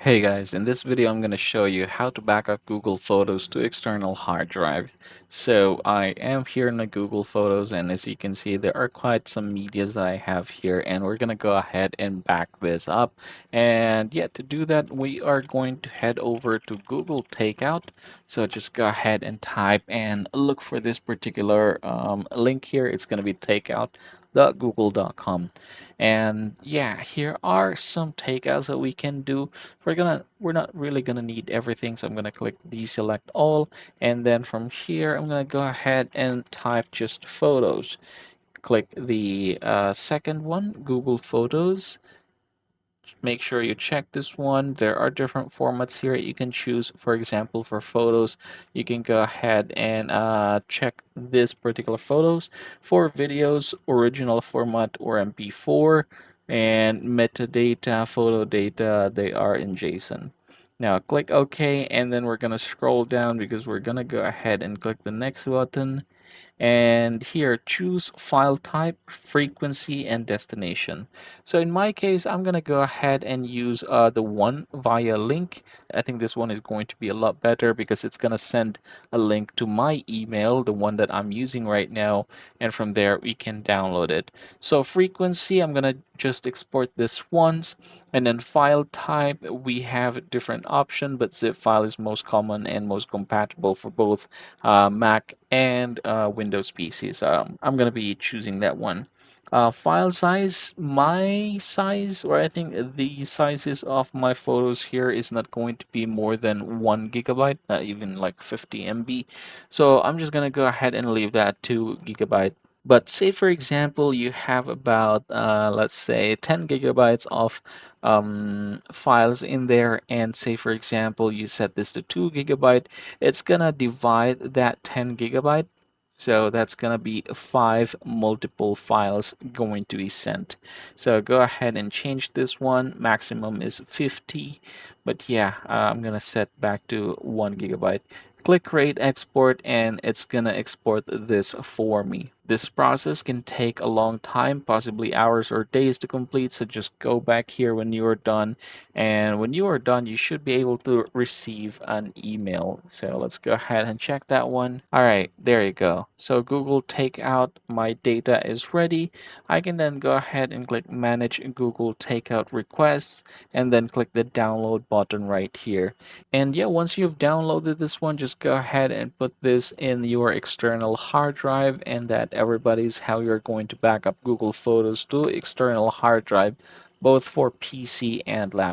Hey guys, in this video I'm going to show you how to back up Google Photos to external hard drive. So I am here in my Google Photos, and as you can see there are quite some medias that I have here, and we're going to go ahead and back this up. And yeah, to do that we are going to head over to Google Takeout. So just go ahead and type and look for this particular link here. It's going to be takeout.google.com. And yeah, here are some takeouts that we can do. We're not really gonna need everything, so I'm gonna click deselect all, and then from here I'm gonna go ahead and type just photos. Click the second one, Google Photos. Make sure you check this one. There are different formats here you can choose. For example, for photos you can go ahead and check this particular photos. For videos, original format or MP4, and metadata, photo data, they are in JSON. Now click OK, and then we're gonna scroll down because we're gonna go ahead and click the next button, and here choose file type, frequency, and destination. So in my case I'm gonna go ahead and use the one via link. I think this one is going to be a lot better because it's gonna send a link to my email, the one that I'm using right now, and from there we can download it. So frequency, I'm gonna just export this once, and then file type, we have different option, but zip file is most common and most compatible for both Mac and Windows PCs. I'm gonna be choosing that one. File size, my size, or I think the sizes of my photos here is not going to be more than 1 GB, not even like 50 MB. So I'm just gonna go ahead and leave that 2 GB. But say for example you have about let's say 10 gigabytes of files in there, and say for example you set this to 2 GB, it's gonna divide that 10 gigabyte. So that's gonna be five multiple files going to be sent. So go ahead and change this one. Maximum is 50, but yeah, I'm gonna set back to 1 GB. Click create export, and it's gonna export this for me. This process can take a long time, possibly hours or days to complete, so just go back here when you are done, and when you are done you should be able to receive an email. So let's go ahead and check that one. All right, there you go. So Google Takeout, my data is ready. I can then go ahead and click manage Google Takeout requests, and then click the download button right here. And yeah, once you've downloaded this one, just go ahead and put this in your external hard drive, and that everybody's how you're going to back up Google Photos to external hard drive, both for PC and laptop.